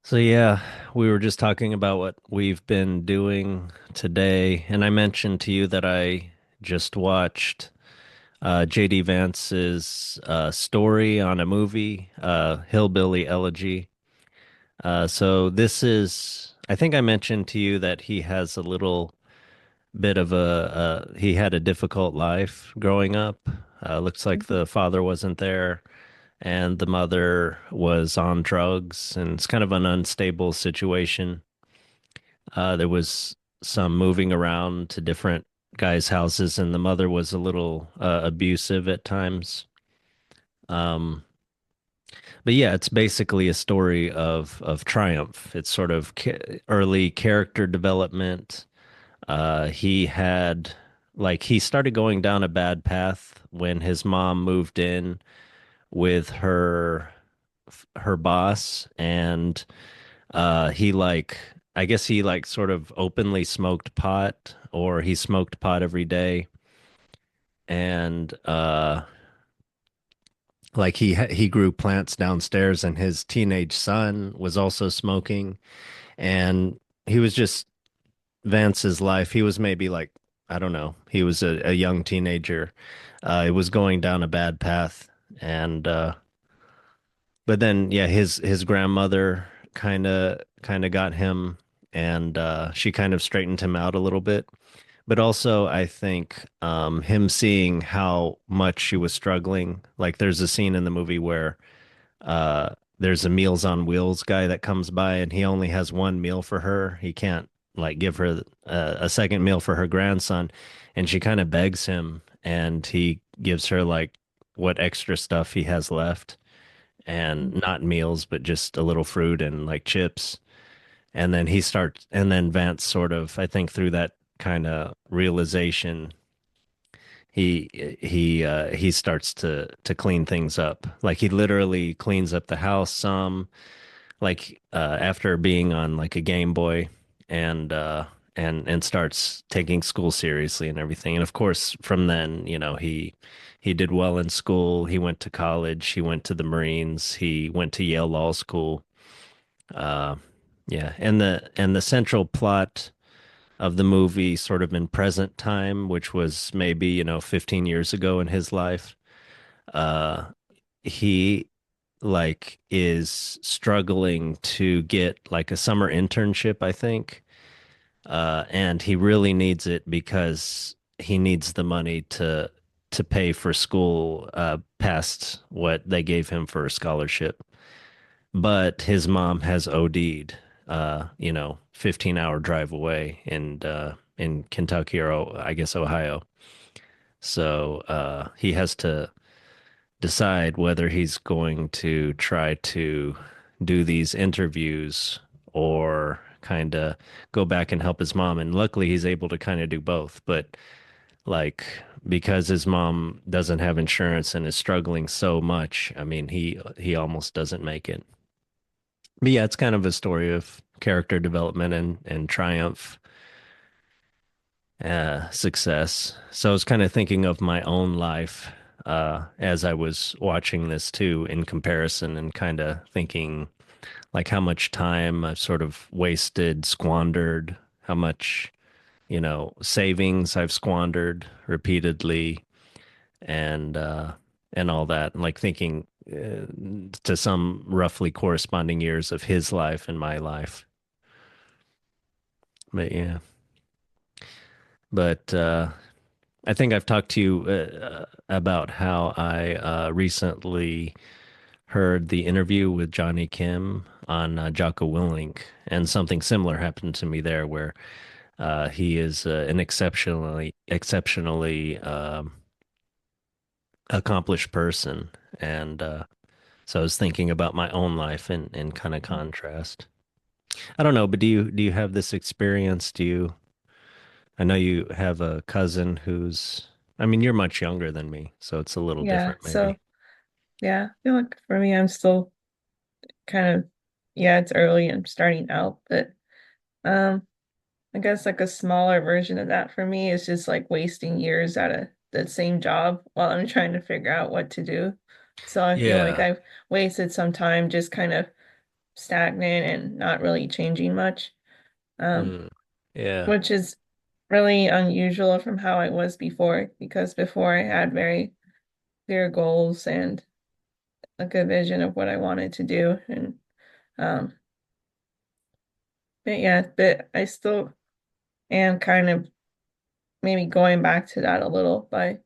So yeah, we were just talking about what we've been doing today, and I mentioned to you that I just watched JD Vance's story on a movie, Hillbilly Elegy. I think I mentioned to you that he has a little bit of he had a difficult life growing up. Looks like the father wasn't there and the mother was on drugs, and it's kind of an unstable situation. There was some moving around to different guys' houses, and the mother was a little abusive at times. Um, but yeah, it's basically a story of triumph. It's sort of early character development. He had he started going down a bad path when his mom moved in with her boss, and he I guess he sort of openly smoked pot, or he smoked pot every day, and he grew plants downstairs, and his teenage son was also smoking, and he was just Vance's life. He was maybe I don't know, he was a young teenager. It was going down a bad path, and but then yeah, his grandmother kind of got him, and she kind of straightened him out a little bit. But also, I think him seeing how much she was struggling. Like, there's a scene in the movie where there's a Meals on Wheels guy that comes by, and he only has one meal for her. He can't give her a second meal for her grandson, and she kind of begs him, and he gives her what extra stuff he has left, and not meals, but just a little fruit and chips. And then Vance sort of, I think, through that kind of realization, he starts to clean things up. Like, he literally cleans up the house some, after being on a Game Boy, and and starts taking school seriously and everything. And of course, from then, he did well in school. He went to college. He went to the Marines. He went to Yale Law School. Uh, yeah, and the central plot of the movie, sort of in present time, which was maybe 15 years ago in his life. Uh, he is struggling to get a summer internship, I think. And he really needs it because he needs the money to pay for school past what they gave him for a scholarship. But his mom has OD'd, 15-hour drive away in Kentucky, or I guess Ohio. So he has to decide whether he's going to try to do these interviews or kind of go back and help his mom. And luckily, he's able to kind of do both. But like, because his mom doesn't have insurance and is struggling so much, I mean, he almost doesn't make it. But yeah, it's kind of a story of character development and triumph, success. So I was kind of thinking of my own life as I was watching this too, in comparison, and kind of thinking how much time I've sort of wasted, squandered, how much, savings I've squandered repeatedly, and and all that, and thinking to some roughly corresponding years of his life and my life. But yeah, but I think I've talked to you about how I recently heard the interview with Johnny Kim on Jocko Willink, and something similar happened to me there, where he is an exceptionally accomplished person, and so I was thinking about my own life in kind of contrast. I don't know, but do you have this experience? I know you have a cousin who's, I mean, you're much younger than me, so it's a little Yeah, different maybe. so yeah, I feel like for me, I'm still kind of, yeah, it's early and starting out, but um, I guess like a smaller version of that for me is just like wasting years at the same job while I'm trying to figure out what to do. So I feel like Yeah. I've wasted some time just kind of stagnant and not really changing much. Um, Mm. Yeah. which is really unusual from how I was before, because before I had very clear goals and a good vision of what I wanted to do. And um, but yeah, but I still am kind of maybe going back to that a little by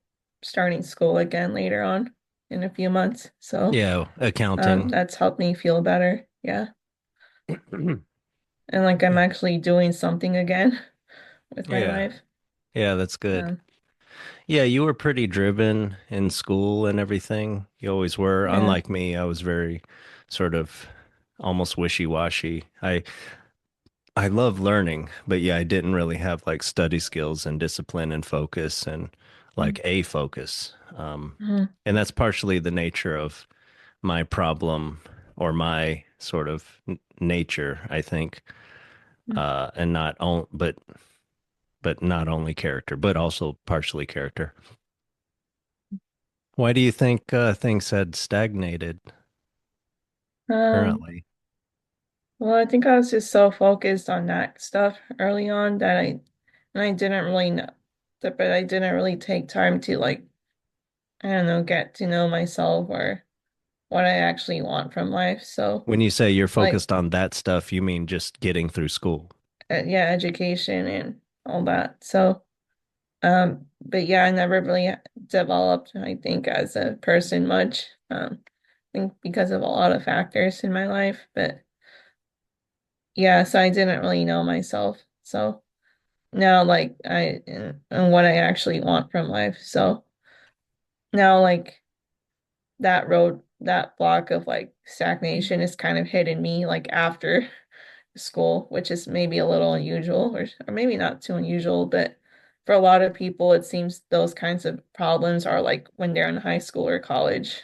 starting school again later on in a few months. So Yeah. Accounting. that's helped me feel better. Yeah. And like I'm Yeah. actually doing something again with my Yeah. life. Yeah, that's good. Um, Yeah, you were pretty driven in school and everything. You always were. yeah. Unlike me, I was very sort of almost wishy-washy. I love learning, but yeah, I didn't really have like study skills and discipline and focus and like a focus. Mhm. And that's partially the nature of my problem or my sort of nature, I think. And not on, but not only character, but also partially character. Why do you think things had stagnated Um, currently? well, I think I was just so focused on that stuff early on that I didn't really know that, but I didn't really take time to like, I don't know, get to know myself or what I actually want from life. So When you say you're like, focused on that stuff, you mean just getting through school? yeah, education and all that. So, but yeah, I never really developed, I think, as a person much. I think because of a lot of factors in my life, but yeah, so I didn't really know myself. So now, like, and what I actually want from life. So now, like, that block of like stagnation is kind of hitting me like after school, which is maybe a little unusual or maybe not too unusual, but for a lot of people, it seems those kinds of problems are like when they're in high school or college,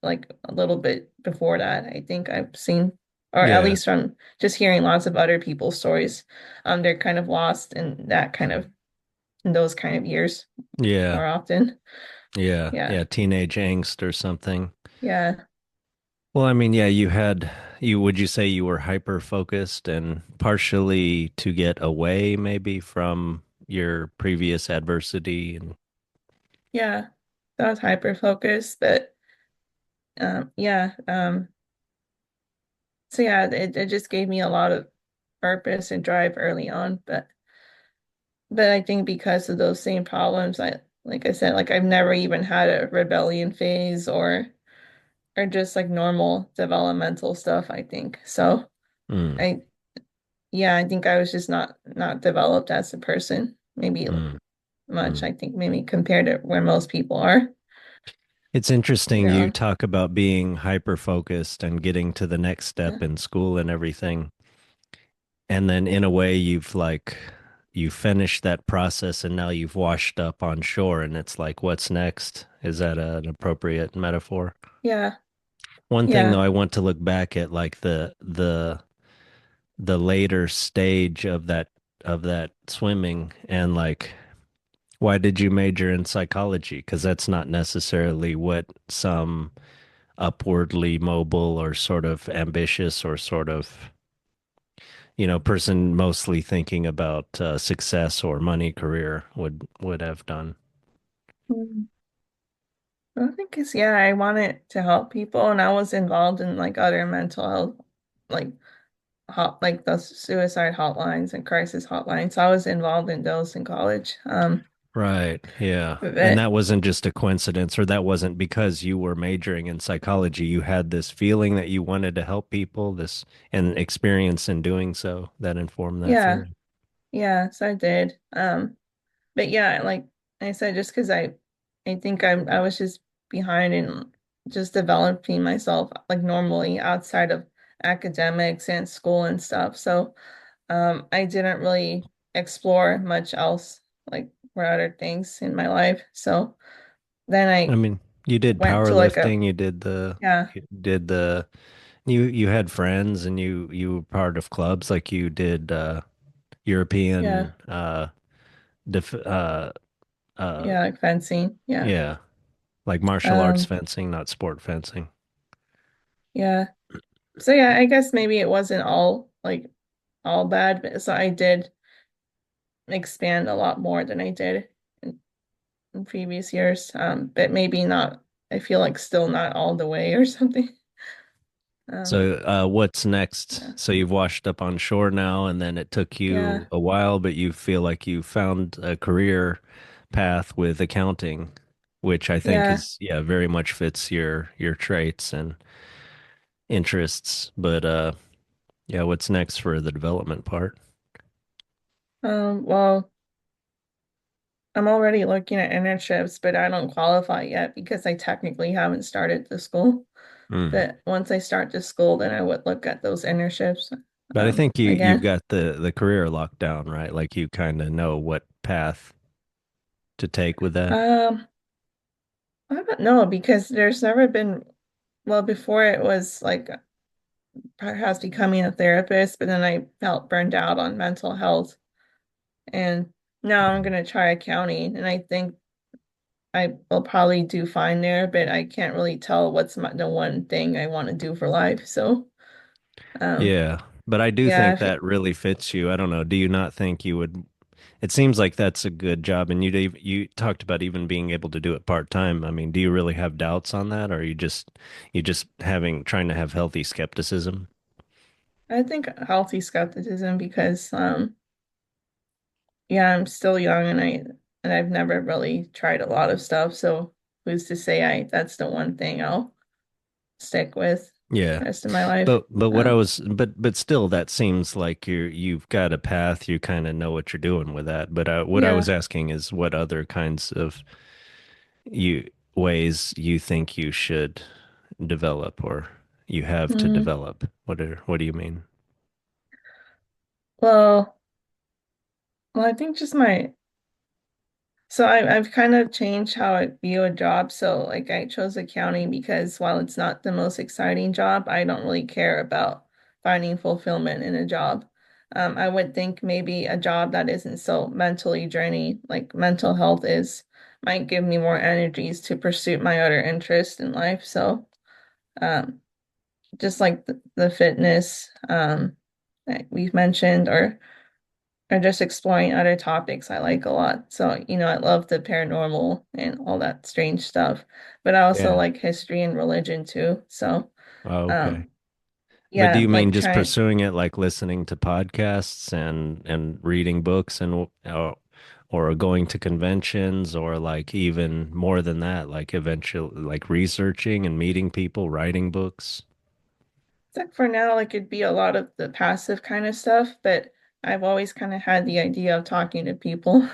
like a little bit before that. I think I've seen, or at Yeah, least from just hearing lots of other people's stories, they're kind of lost in that kind of in those kind of years yeah, more often. yeah, Yeah. yeah. Teenage angst or something. Yeah. Well, I mean, yeah, would you say you were hyper focused and partially to get away maybe from your previous adversity and Yeah. That was hyper focused, but yeah. So yeah, it just gave me a lot of purpose and drive early on. But I think because of those same problems, I like I said, like I've never even had a rebellion phase or just like normal developmental stuff, I think. So mm, I yeah, I think I was just not developed as a person, maybe mm, much, mm. I think maybe compared to where most people are It's interesting later you on. talk about being hyper focused and getting to the next Yeah. step in school and everything. And then in a way you finished that process and now you've washed up on shore and it's like what's next? Is that an appropriate metaphor? Yeah. One thing though, Yeah. I want to look back at like the later stage of that swimming and like why did you major in psychology? Because that's not necessarily what some upwardly mobile or sort of ambitious or sort of person mostly thinking about success or money career would have done. Mm. I think it's yeah, I wanted to help people and I was involved in like other mental health like like the suicide hotlines and crisis hotlines. So I was involved in those in college. Right. Yeah. And But that wasn't just a coincidence, or that wasn't because you were majoring in psychology. You had this feeling that you wanted to help people, this and experience in doing so that informed that yeah, feeling. yeah, so I did. But yeah, like I said, just because I think I was just behind in just developing myself like normally outside of academics and school and stuff. So I didn't really explore much else like for other things in my life. So then I I mean, you did went to like a powerlifting, yeah, you did the you had friends and you were part of clubs like you did yeah, European def yeah, like fencing. Yeah. yeah, like martial arts Um, fencing, not sport fencing. yeah. So yeah, I guess maybe it wasn't all bad, but so I did expand a lot more than I did in previous years. But maybe not, I feel like still not all the way or something. Um, So, what's next? yeah. So you've washed up on shore now, and then it took you Yeah. a while, but you feel like you found a career path with accounting, which I think Yeah. is, yeah, very much fits your traits and interests. But yeah, what's next for the development part? Well, I'm already looking at internships, but I don't qualify yet because I technically haven't started the school. Mm. But once I start the school, then I would look at those internships But I think you've again. got the career locked down, right? Like you kind of know what path to take with that. Um, I don't know because there's never been, well, before it was like perhaps becoming a therapist, but then I felt burned out on mental health. And now I'm gonna try accounting, and I think I will probably do fine there, but I can't really tell what's the one thing I want to do for life. So, um, Yeah, but I do yeah, think that really fits you. I don't know. Do you not think you would? It seems like that's a good job, and you talked about even being able to do it part time. I mean, do you really have doubts on that, or are you just having trying to have healthy skepticism? I think healthy skepticism because, yeah, I'm still young and I've never really tried a lot of stuff. So who's to say that's the one thing I'll stick with Yeah, the rest of my life? but what I was but still, that seems like you've got a path. You kind of know what you're doing with that. But what I was Yeah. asking is what other kinds of you ways you think you should develop or you have to Mm. develop. What do you mean? Well, I think just I've kind of changed how I view a job. So like I chose accounting because while it's not the most exciting job, I don't really care about finding fulfillment in a job. I would think maybe a job that isn't so mentally draining, like mental health is, might give me more energies to pursue my other interests in life. So um, just like the fitness that we've mentioned, or just exploring other topics I like a lot. So, I love the paranormal and all that strange stuff, but I also Yeah. like history and religion too. So, Oh, okay. um, But do yeah, you mean like just trying, pursuing it like listening to podcasts and reading books and or going to conventions or like even more than that, like eventually like researching and meeting people, writing books? it's like for now, like it'd be a lot of the passive kind of stuff, but I've always kind of had the idea of talking to people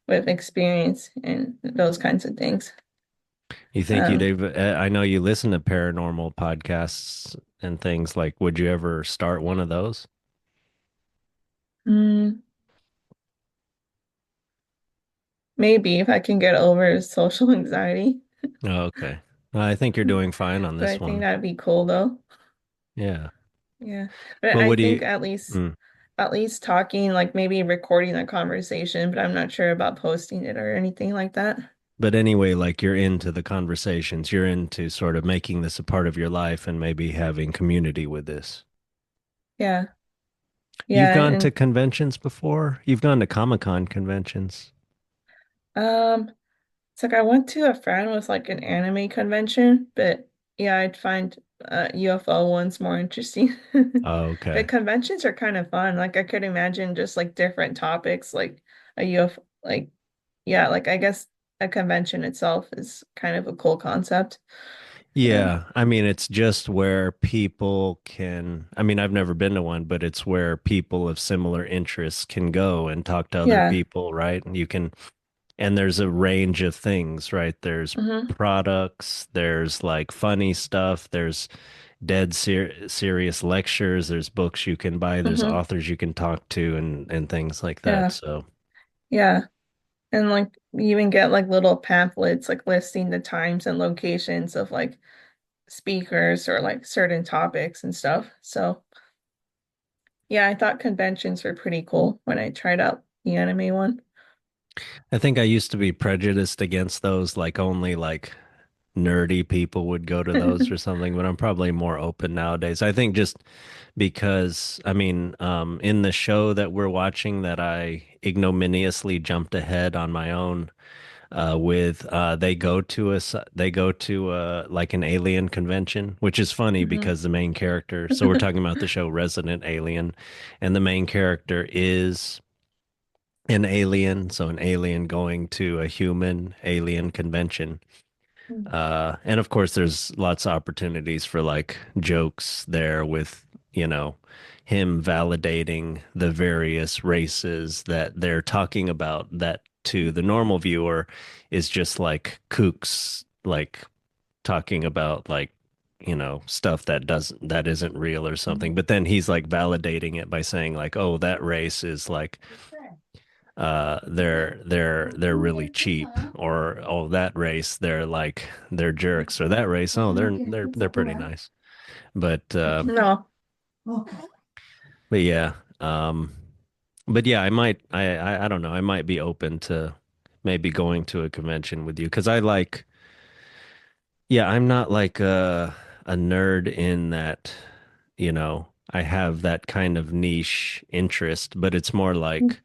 with experience and those kinds of things. You think you'd Um, even, I know you listen to paranormal podcasts and things like, would you ever start one of those? mm, maybe if I can get over social anxiety, Oh, okay. Well, I think you're doing fine on but I this think one. that'd be cool though. Yeah. Yeah. But But I what do think you, mm. at least talking, like maybe recording a conversation, but I'm not sure about posting it or anything like that. But anyway, like you're into the conversations, you're into sort of making this a part of your life and maybe having community with this. Yeah. You've Yeah. gone to And conventions before? You've gone to Comic-Con conventions. um it's like I went to a friend with like an anime convention, but yeah, I'd find UFO ones more interesting. Oh, But okay. conventions are kind of fun. Like I could imagine just like different topics, like a UFO, like yeah, like I guess a convention itself is kind of a cool concept. Yeah, I mean, it's just where people can, I mean, I've never been to one, but it's where people of similar interests can go and talk to other Yeah. people, right? And you can, and there's a range of things, right? There's Hmm. products, there's like funny stuff, there's dead serious lectures, there's books you can buy, there's Hmm. authors you can talk to and things like that. Yeah. So, Yeah. And like you even get like little pamphlets like listing the times and locations of like speakers or like certain topics and stuff. So yeah, I thought conventions were pretty cool when I tried out the anime one. I think I used to be prejudiced against those like only like nerdy people would go to those or something, but I'm probably more open nowadays. I think just because, I mean, in the show that we're watching that I ignominiously jumped ahead on my own with they go to like an alien convention, which is funny Mhm. because the main character, so we're talking about the show Resident Alien, and the main character is an alien, so an alien going to a human alien convention. And of course, there's lots of opportunities for like jokes there with, you know, him validating the various races that they're talking about that to the normal viewer is just like kooks, like talking about like, stuff that isn't real or something. But then he's like validating it by saying like, oh, that race is like they're really cheap, or oh, that race they're jerks, or that race, oh, they're pretty nice. but uh No. but yeah, um but yeah, I don't know, I might be open to maybe going to a convention with you because I like, yeah, I'm not like a nerd in that, I have that kind of niche interest, but it's more like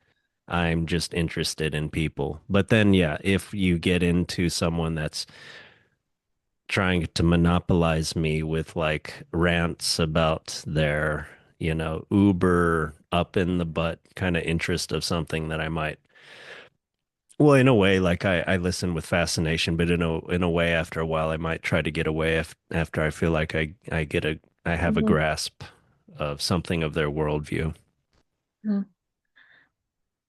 I'm just interested in people. But then, yeah, if you get into someone that's trying to monopolize me with like rants about their, uber up in the butt kind of interest of something that I might, well, in a way, like I listen with fascination, but in a way, after a while, I might try to get away after I feel like I have a Mhm. grasp of something of their worldview. Mhm.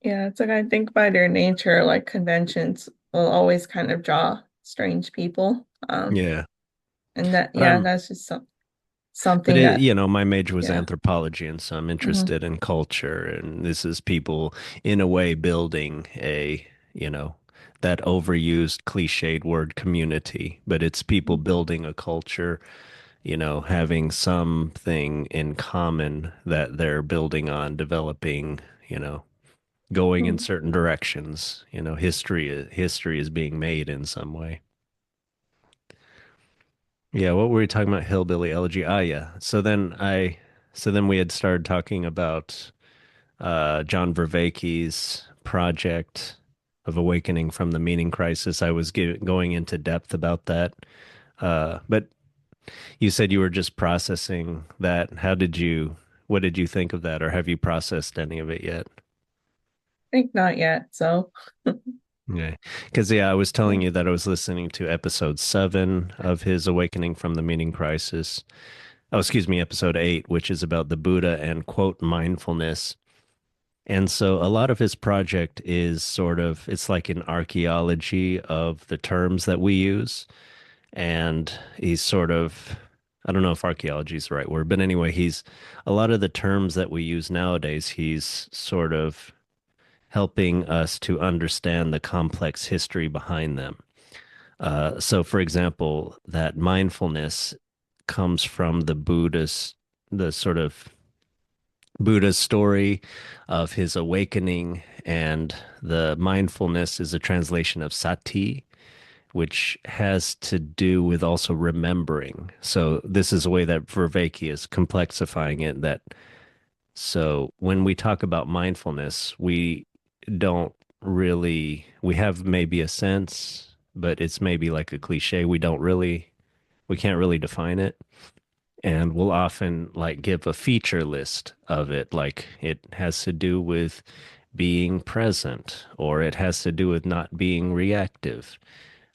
Yeah, it's like I think by their nature, like conventions will always kind of draw strange people. Yeah. And that, But yeah, I'm that's just But something that, my major was yeah. anthropology, and so I'm Hmm. interested in culture, and this is people in a way building you know, that overused cliched word community, but it's people building a culture, having something in common that they're building on, developing, going in certain directions. History is being made in some way. Yeah, what were we talking about? Hillbilly Elegy. Ah, yeah. So then we had started talking about John Vervaeke's project of awakening from the meaning crisis. I was going into depth about that. But you said you were just processing that. What did you think of that, or have you processed any of it yet? I think not yet. So, Yeah. Because, yeah, I was telling yeah. you that I was listening to episode 7 of his Awakening from the Meaning Crisis. Oh, excuse me, episode 8, which is about the Buddha and quote mindfulness. And so a lot of his project is sort of, it's like an archaeology of the terms that we use. And he's sort of, I don't know if archaeology is the right word, but anyway, a lot of the terms that we use nowadays, he's sort of helping us to understand the complex history behind them. So, for example, that mindfulness comes from the sort of Buddha's story of his awakening, and the mindfulness is a translation of sati, which has to do with also remembering. So this is a way that Vervaeke is complexifying it. That so when we talk about mindfulness, don't we have maybe a sense, but it's maybe like a cliche. We can't really define it, and we'll often like give a feature list of it, like it has to do with being present, or it has to do with not being reactive,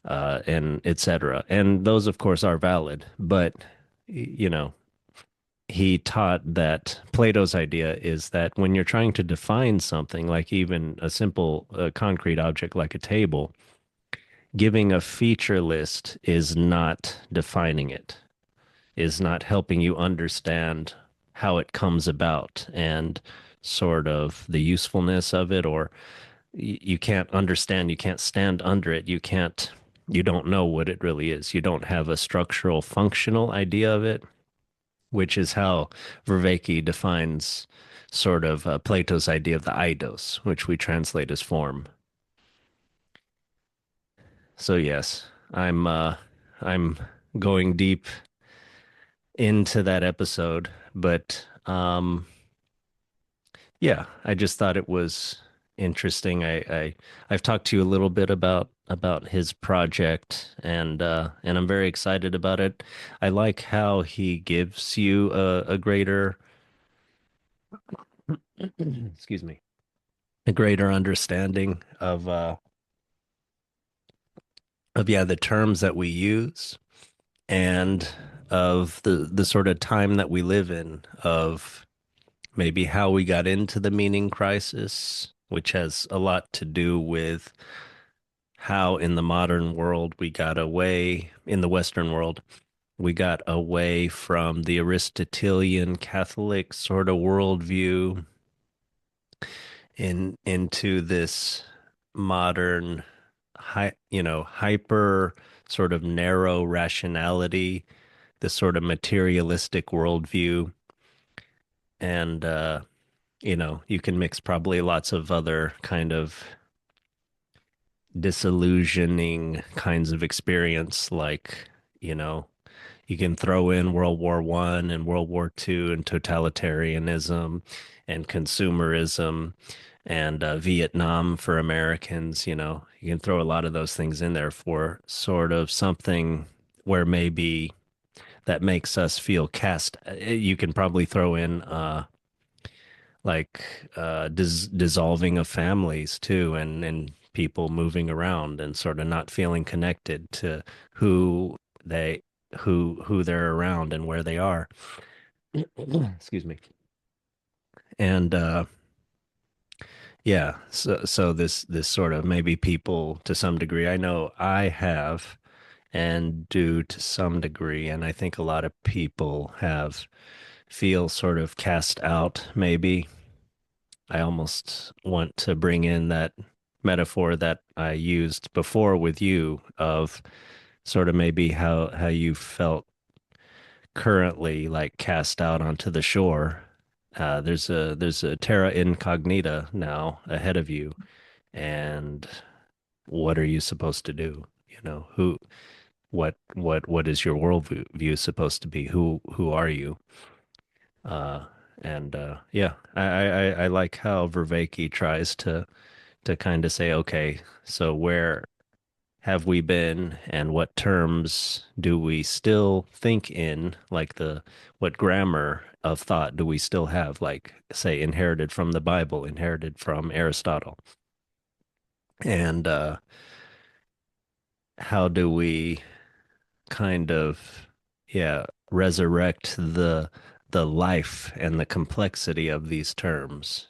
and etc. And those of course are valid, but you know he taught that Plato's idea is that when you're trying to define something, like even a simple concrete object like a table, giving a feature list is not defining it, is not helping you understand how it comes about and sort of the usefulness of it, or you can't understand, you can't stand under it, you don't know what it really is. You don't have a structural functional idea of it, which is how Vervaeke defines sort of Plato's idea of the eidos, which we translate as form. So yes, I'm I'm going deep into that episode, but yeah, I just thought it was interesting. I've talked to you a little bit about his project and I'm very excited about it. I like how he gives you a greater excuse me, a greater understanding of yeah, the terms that we use and of the sort of time that we live in, of maybe how we got into the meaning crisis, which has a lot to do with how in the modern world we got away, in the Western world, we got away from the Aristotelian Catholic sort of worldview into this modern, hyper sort of narrow rationality, this sort of materialistic worldview. And, you can mix probably lots of other kind of disillusioning kinds of experience, like, you know, you can throw in World War I and World War II and totalitarianism and consumerism and Vietnam for Americans. You can throw a lot of those things in there for sort of something where maybe that makes us feel cast. You can probably throw in like dissolving of families too, and people moving around and sort of not feeling connected to who they who they're around and where they are. Excuse me. And yeah, so this sort of maybe people to some degree, I know I have and do to some degree, and I think a lot of people have, feel sort of cast out maybe. I almost want to bring in that metaphor that I used before with you, of sort of maybe how you felt currently, like cast out onto the shore. There's a terra incognita now ahead of you, and what are you supposed to do? What is your worldview supposed to be? Who are you? Uh, and yeah, I like how Vervaeke tries to kind of say, okay, so where have we been and what terms do we still think in? Like what grammar of thought do we still have? Like, say, inherited from the Bible, inherited from Aristotle. And how do we kind of, yeah, resurrect the life and the complexity of these terms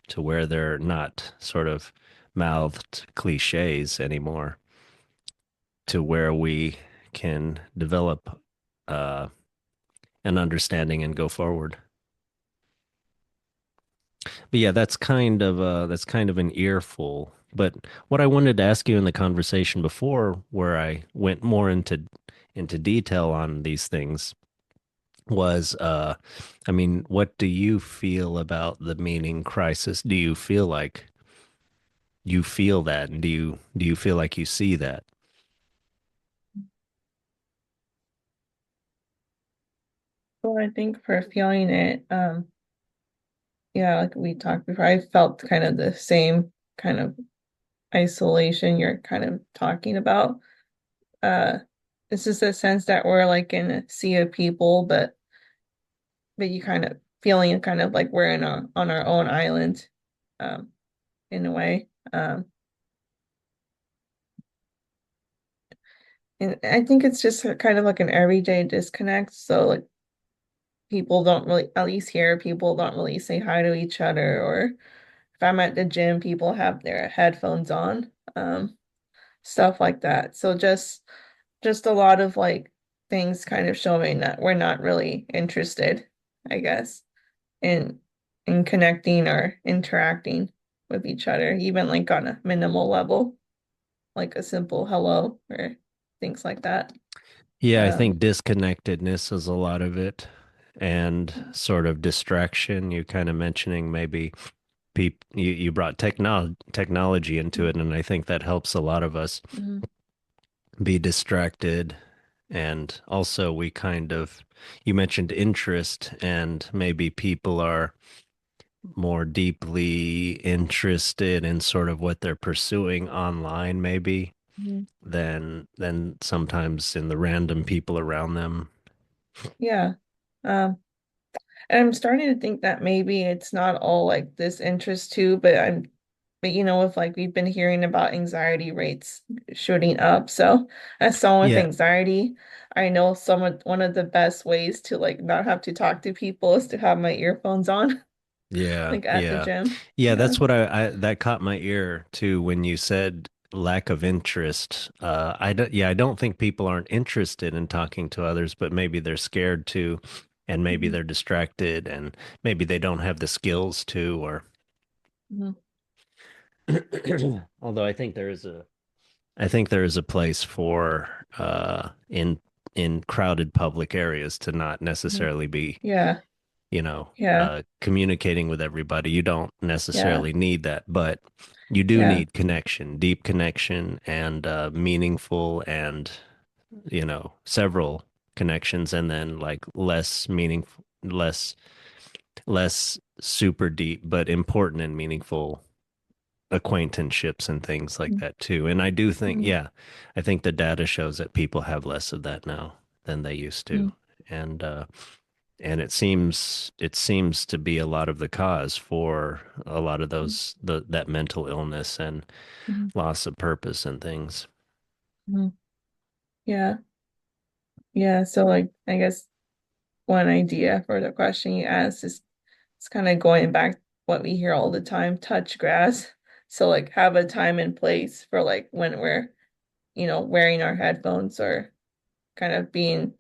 to where they're not sort of mouthed cliches anymore, to where we can develop uh, an understanding and go forward. But yeah, that's kind of an earful. But what I wanted to ask you in the conversation before, where I went more into detail on these things, was I mean, what do you feel about the meaning crisis? Do you feel like you feel that, and do you feel like you see that? So I think for feeling it, yeah, like we talked before, I felt kind of the same kind of isolation you're kind of talking about. Uh, it's just a sense that we're like in a sea of people, but you kind of feeling kind of like we're in on our own island, um, in a way. And I think it's just kind of like an everyday disconnect. So like people don't really, at least here, people don't really say hi to each other. Or if I'm at the gym, people have their headphones on, stuff like that. So just a lot of like things kind of showing that we're not really interested, I guess, in connecting or interacting with each other, even like on a minimal level, like a simple hello or things like that. Yeah, I Um, think disconnectedness is a lot of it, and sort of distraction. You kind of mentioning maybe you brought technology into it, and I think that helps a lot of us mhm. be distracted And also, we kind of, you mentioned interest, and maybe people are more deeply interested in sort of what they're pursuing online, maybe Mhm. than sometimes in the random people around them. Yeah. Um, and I'm starting to think that maybe it's not all like this interest too, but if like we've been hearing about anxiety rates shooting up. So as someone with Yeah, anxiety, I know one of the best ways to like not have to talk to people is to have my earphones on, yeah, like at the yeah. gym. Yeah, Yeah. that's what I that caught my ear too when you said lack of interest. I don't think people aren't interested in talking to others, but maybe they're scared to, and maybe Mhm. they're distracted, and maybe they don't have the skills to, or Mhm. although I think there is a place for in crowded public areas to not Mhm. necessarily be, Yeah. Yeah. communicating with everybody. You don't Yeah. necessarily need that, but you do Yeah. need connection, deep connection, and meaningful, and several connections, and then like less meaningful, less super deep, but important and meaningful acquaintanceships and things like that too. And I do think, Mhm. yeah, I think the data shows that people have less of that now than they used to. Mhm. And it seems to be a lot of the cause for a lot of that mental illness and Mhm. loss of purpose and things. Mhm. Yeah. Yeah. So like I guess one idea for the question you asked is it's kind of going back what we hear all the time, touch grass. So like have a time and place for like when we're, wearing our headphones or kind of being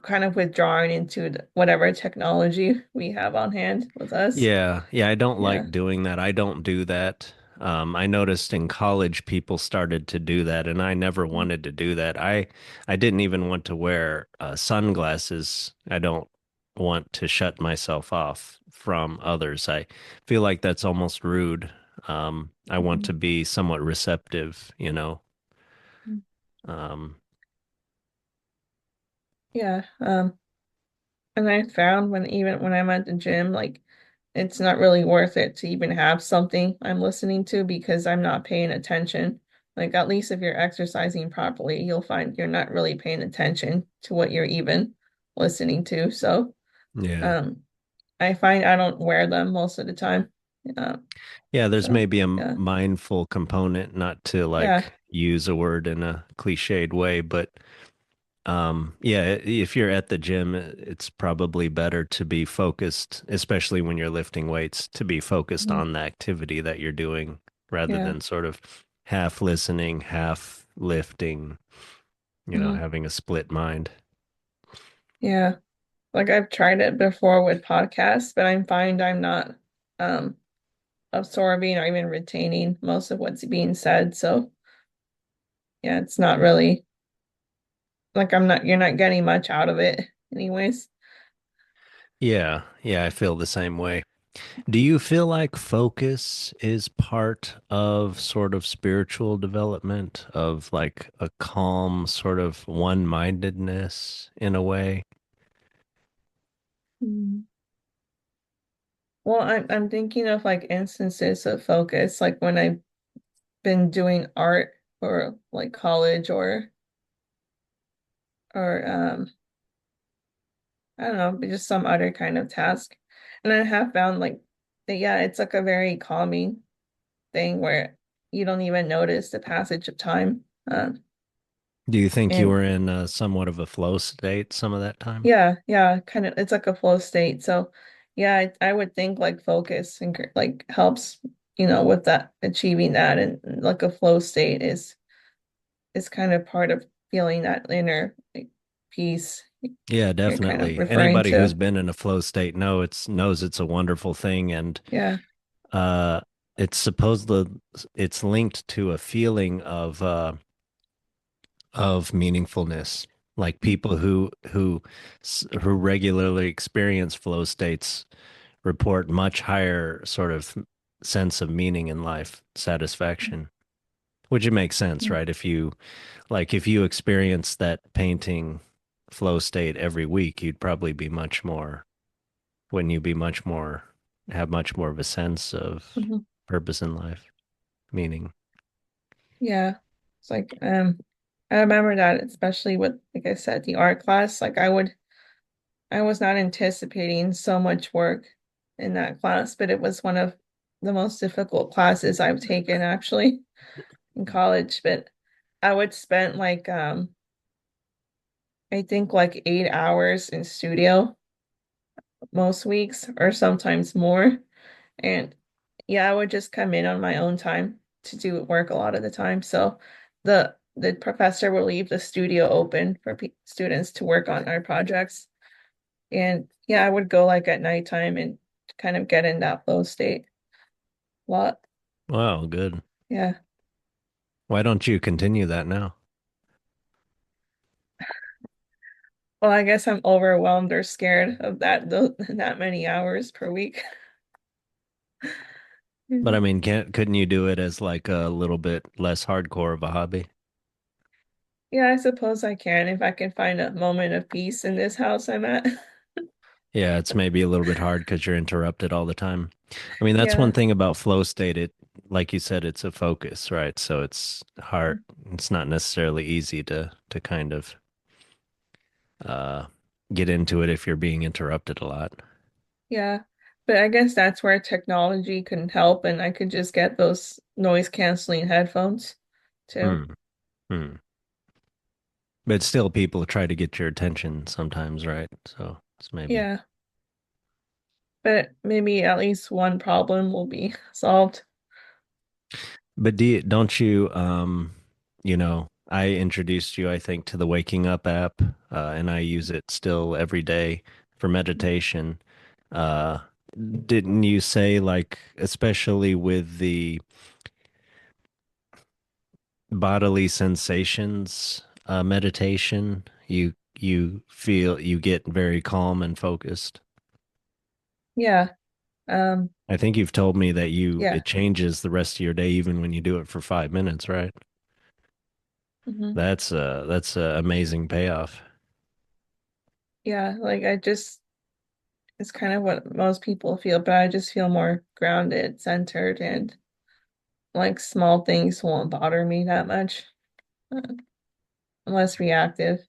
kind of withdrawing into whatever technology we have on hand with us. Yeah, I don't Yeah. like doing that. I don't do that. I noticed in college people started to do that, and I never wanted to do that. I didn't even want to wear sunglasses. I don't want to shut myself off from others. I feel like that's almost rude. I want Mhm. to be somewhat receptive, you know. Mhm. Um, Yeah. And I found even when I'm at the gym, like it's not really worth it to even have something I'm listening to because I'm not paying attention. Like at least if you're exercising properly, you'll find you're not really paying attention to what you're even listening to. So, yeah. um, I find I don't wear them most of the time. Um, Yeah, there's so maybe a yeah, mindful component, not to yeah, like use a word in a cliched way, but yeah, if you're at the gym, it's probably better to be focused, especially when you're lifting weights, to be focused mhm, on the activity that you're doing rather yeah, than sort of half listening, half lifting, mhm, having a split mind. yeah. Like I've tried it before with podcasts, but I find I'm not um absorbing or even retaining most of what's being said. So yeah, it's not really like you're not getting much out of it anyways. Yeah, I feel the same way. Do you feel like focus is part of sort of spiritual development, of like a calm sort of one-mindedness in a way? Mm. Well, I'm thinking of like instances of focus, like when I've been doing art or like college or I don't know, but just some other kind of task. And I have found like that, yeah, it's like a very calming thing where you don't even notice the passage of time. Do you think you And were in somewhat of a flow state some of that time? yeah, yeah, kind of, it's like a flow state. So yeah, I would think like focus and like helps, with that achieving that and like a flow state is kind of part of feeling that inner like peace Yeah, you're kind of definitely. referring Anybody who's to. been in a flow state knows it's a wonderful thing, and Yeah. uh it's supposedly it's linked to a feeling of meaningfulness. Like people who regularly experience flow states report much higher sort of sense of meaning in life, satisfaction. Which it makes sense, Mm. right? If you experience that painting flow state every week, you'd probably be much more, wouldn't you be much more, have much more of a sense of Mhm. purpose in life, meaning. Yeah. It's like I remember that especially with like I said, the art class, like I was not anticipating so much work in that class, but it was one of the most difficult classes I've taken actually in college. But I would spend like I think like 8 hours in studio most weeks or sometimes more. And yeah, I would just come in on my own time to do work a lot of the time. So the professor will leave the studio open for p students to work on our projects. And yeah, I would go like at nighttime and kind of get in that flow state a lot. Wow, good. Yeah. Why don't you continue that now? Well, I guess I'm overwhelmed or scared of that many hours per week. But I Mhm. mean, couldn't you do it as like a little bit less hardcore of a hobby? Yeah, I suppose I can if I can find a moment of peace in this house I'm at. Yeah, it's maybe a little bit hard because you're interrupted all the time. I mean, that's one Yeah. thing about flow state. It, like you said, it's a focus, right? So it's hard. It's not necessarily easy to kind of uh get into it if you're being interrupted a lot. Yeah. But I guess that's where technology can help and I could just get those noise canceling headphones too. Hmm. Hmm. But still, people try to get your attention sometimes, right? So it's maybe. Yeah. But maybe at least one problem will be solved. But don't you, I introduced you, I think, to the Waking Up app, and I use it still every day for meditation. Uh, didn't you say, like, especially with the bodily sensations, meditation, you feel you get very calm and focused? Yeah. Um, I think you've told me that yeah. it changes the rest of your day even when you do it for 5 minutes, right? Hmm. That's a amazing payoff. Yeah, like I just it's kind of what most people feel, but I just feel more grounded, centered, and like small things won't bother me that much. Uh, I'm less reactive,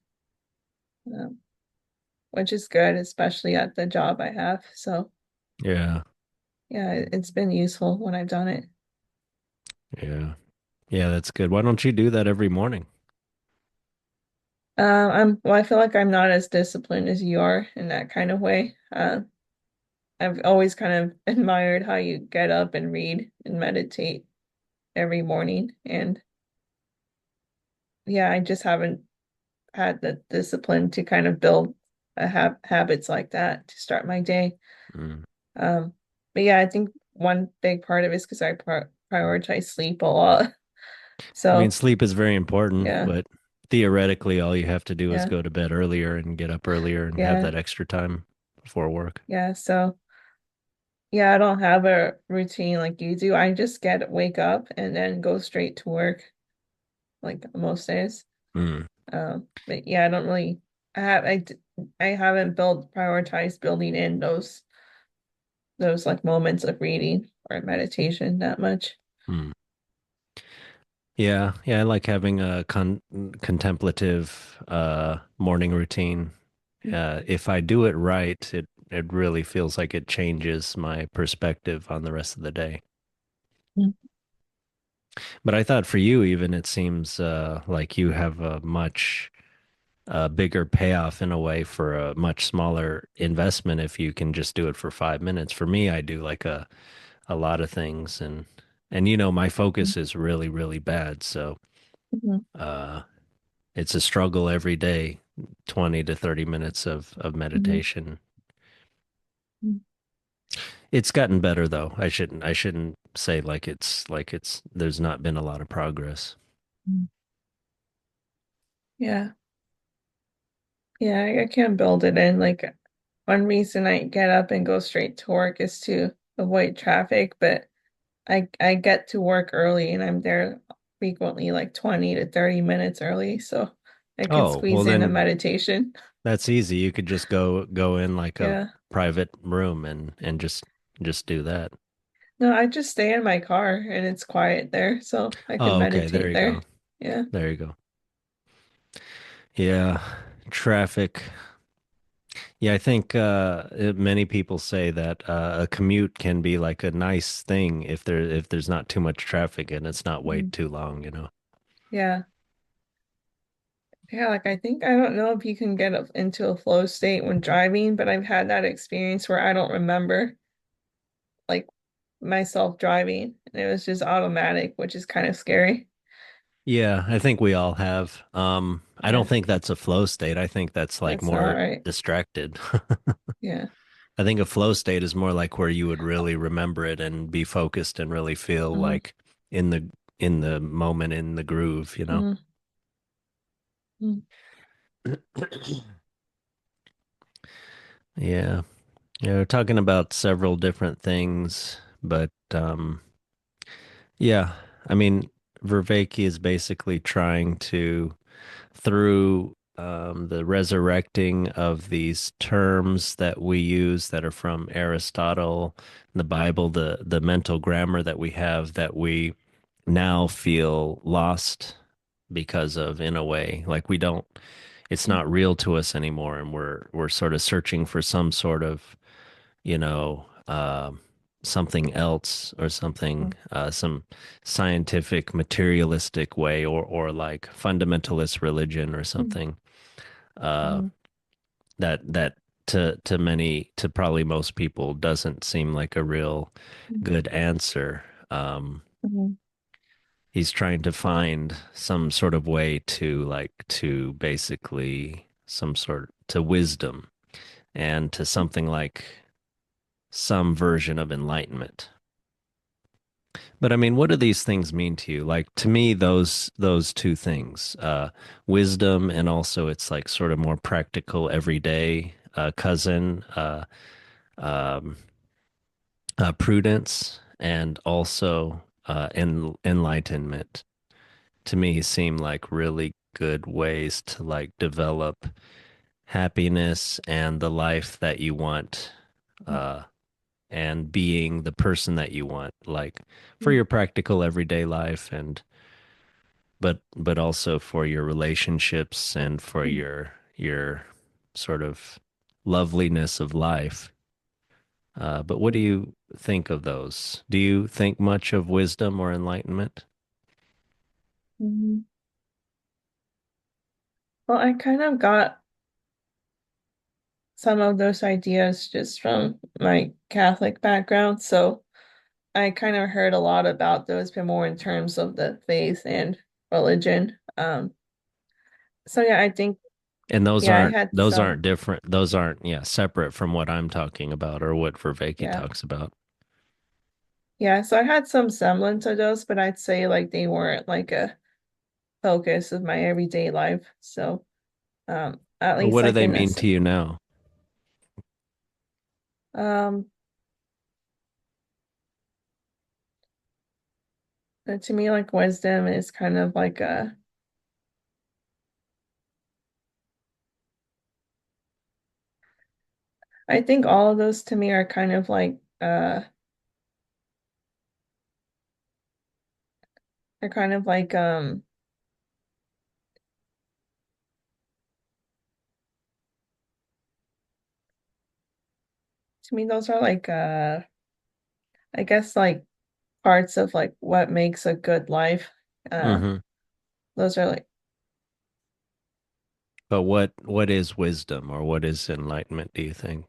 um, which is good, especially at the job I have. So Yeah, yeah, it's been useful when I've done it. yeah, yeah. That's good. Why don't you do that every morning? Well, I feel like I'm not as disciplined as you are in that kind of way. I've always kind of admired how you get up and read and meditate every morning. And yeah, I just haven't had the discipline to kind of build habits like that to start my day. Mm. Um, but yeah, I think one big part of it is because I prioritize sleep a lot. I mean, So sleep is very important, yeah, but theoretically, all you have to do is yeah, go to bed earlier and get up earlier and have yeah, that extra time before work. yeah. So yeah, I don't have a routine like you do. I just wake up and then go straight to work like most days. Mm. But yeah, I don't really I haven't prioritized building in those like moments of reading or meditation that much. Mm. Yeah, yeah. I like having a contemplative morning routine. If I do it right, it really feels like it changes my perspective on the rest of the day. Mhm. But I thought for you, even it seems like you have a much bigger payoff in a way for a much smaller investment if you can just do it for 5 minutes. For me, I do like a lot of things, and my focus is really, really bad. So Mhm. uh, it's a struggle every day, 20 to 30 minutes of Mhm. meditation. Mhm. It's gotten better though. I shouldn't say like it's there's not been a lot of progress. Mhm. Yeah. Yeah, I can build it in. Like one reason I get up and go straight to work is to avoid traffic, but I get to work early and I'm there frequently like 20 to 30 minutes early, so I could Oh, well squeeze in a then meditation. that's easy. You could just go in like a Yeah. private room and just do that. No, I just stay in my car and it's quiet there, so I can Oh, okay. There meditate you go. there. Yeah. There you go. Yeah. Traffic. Yeah, I think many people say that a commute can be like a nice thing if there's not too much traffic and it's not wait Mhm. too long, you know. Yeah. Yeah, like I don't know if you can get into a flow state when driving, but I've had that experience where I don't remember like myself driving. And it was just automatic, which is kind of scary. Yeah, I think we all have. I don't Yeah, think that's a flow state. I think that's like that's not more right. distracted. Yeah. I think a flow state is more like where you would really remember it and be focused and really feel Mm-hmm. like in the moment, in the groove, you know. Mm-hmm. Yeah. Yeah, we're talking about several different things, but yeah, I mean, Vervaeke is basically trying to, through the resurrecting of these terms that we use that are from Aristotle, the Bible, the mental grammar that we have that we now feel lost because of, in a way, like we don't, it's not real to us anymore, and we're sort of searching for some sort of, you know, something else or something, some scientific, materialistic way, or like fundamentalist religion or something, uh, Mm-hmm. that to many, to probably most people, doesn't seem like a real good answer. Mm-hmm. He's trying to find some sort of way to like to basically some sort to wisdom and to something like some version of enlightenment. But I mean, what do these things mean to you? Like to me, those two things, wisdom, and also it's like sort of more practical, everyday cousin, um, prudence, and also enlightenment. To me, seem like really good ways to like develop happiness and the life that you want. And being the person that you want, like for your practical everyday life, and but also for your relationships and for your sort of loveliness of life. But what do you think of those? Do you think much of wisdom or enlightenment? Mm-hmm. Well, I kind of got some of those ideas just from my Catholic background, so I kind of heard a lot about those, but more in terms of the faith and religion. So yeah, I think And yeah, I had those some. aren't different. Those aren't, yeah, separate from what I'm talking about or what Vervaeke Yeah. talks about. Yeah, so I had some semblance of those, but I'd say like they weren't like a focus of my everyday life. So at But least what do like they in mean this to you now? um but to me like wisdom is kind of like a I think all of those to me are kind of like they're kind of like to me those are like I guess like parts of like what makes a good life. Uh Hmm. those are like But what is wisdom or what is enlightenment, do you think?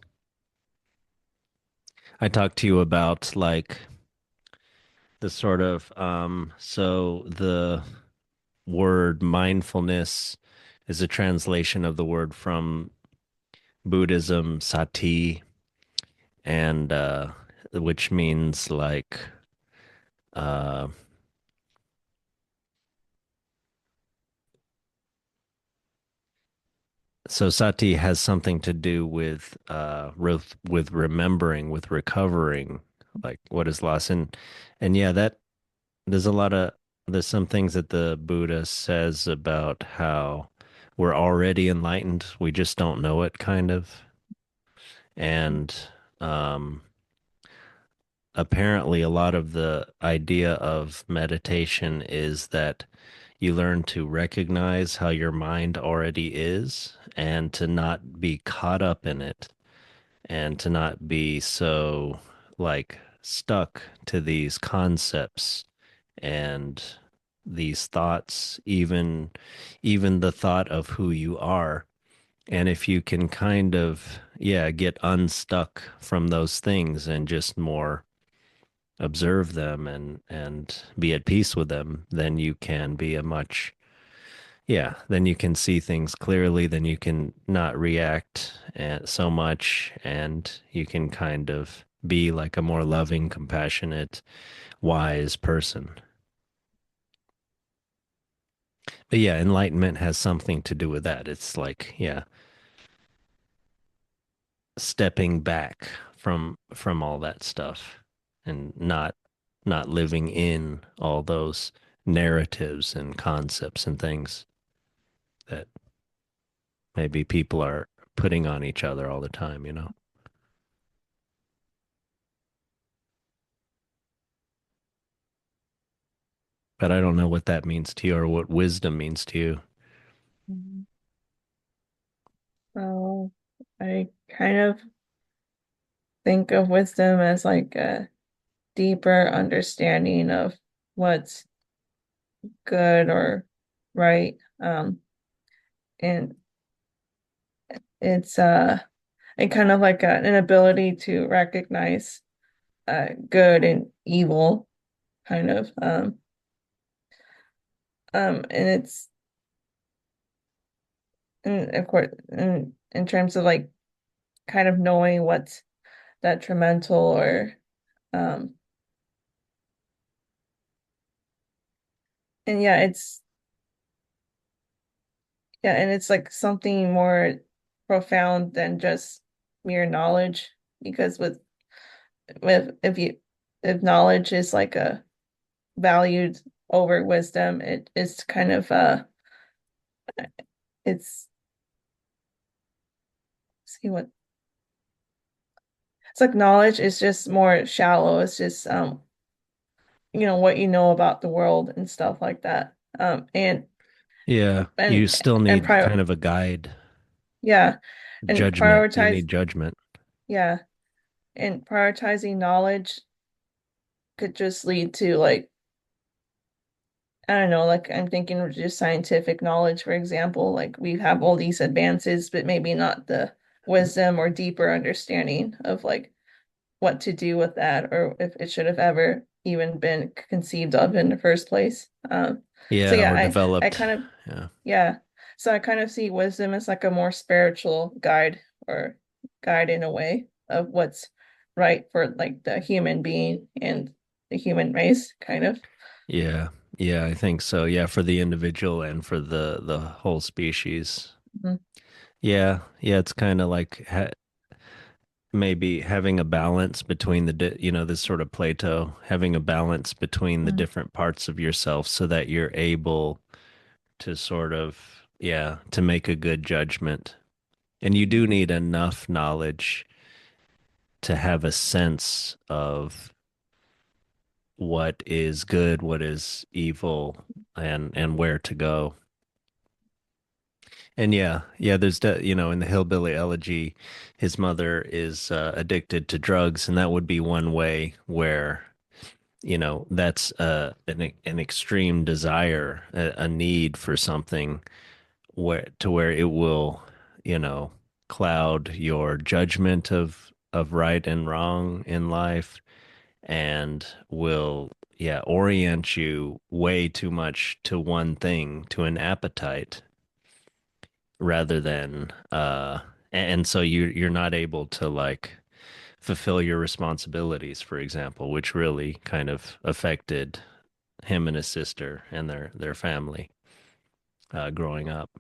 I talked to you about like the sort of so the word mindfulness is a translation of the word from Buddhism, sati, and which means like uh so sati has something to do with with remembering, with recovering like what is lost, and yeah, that there's a lot of there's some things that the Buddha says about how we're already enlightened, we just don't know it, kind of. And um, apparently, a lot of the idea of meditation is that you learn to recognize how your mind already is and to not be caught up in it and to not be so like stuck to these concepts and these thoughts, even the thought of who you are. And if you can kind of, yeah, get unstuck from those things and just more observe them and be at peace with them, then you can be a much, yeah, then you can see things clearly, then you can not react so much, and you can kind of be like a more loving, compassionate, wise person. But yeah, enlightenment has something to do with that. It's like, yeah, stepping back from all that stuff and not living in all those narratives and concepts and things that maybe people are putting on each other all the time, you know. But I don't know what that means to you or what wisdom means to you. Mhm. So I kind of think of wisdom as like a deeper understanding of what's good or right. And it's and kind of like an ability to recognize good and evil, kind of. And it's and of course in terms of like kind of knowing what's detrimental or um and yeah, and it's like something more profound than just mere knowledge because with if knowledge is like a valued over wisdom, it is kind of it's see what it's like knowledge is just more shallow. It's just what you know about the world and stuff like that. Yeah, you And still and need prior kind of a guide, yeah, and judgment. You need judgment. yeah, and prioritizing knowledge could just lead to like I don't know, like I'm thinking of just scientific knowledge, for example. Like we have all these advances, but maybe not the wisdom or deeper understanding of like what to do with that or if it should have ever even been conceived of in the first place. So Yeah, yeah, or I developed. kind of Yeah. yeah. So I kind of see wisdom as like a more spiritual guide or guide in a way of what's right for like the human being and the human race, kind of. Yeah. Yeah, I think so. Yeah, for the individual and for the whole species. Mhm. Yeah. Yeah, it's kind of like maybe having a balance between this sort of Plato, having a balance between the Mhm. different parts of yourself so that you're able to sort of, yeah, to make a good judgment. And you do need enough knowledge to have a sense of what is good, what is evil, and where to go. And yeah, yeah, in the Hillbilly Elegy, his mother is addicted to drugs, and that would be one way where, that's an extreme desire, a need for something where it will, you know, cloud your judgment of right and wrong in life and will, yeah, orient you way too much to one thing, to an appetite rather than and so you're not able to like fulfill your responsibilities, for example, which really kind of affected him and his sister and their family growing up.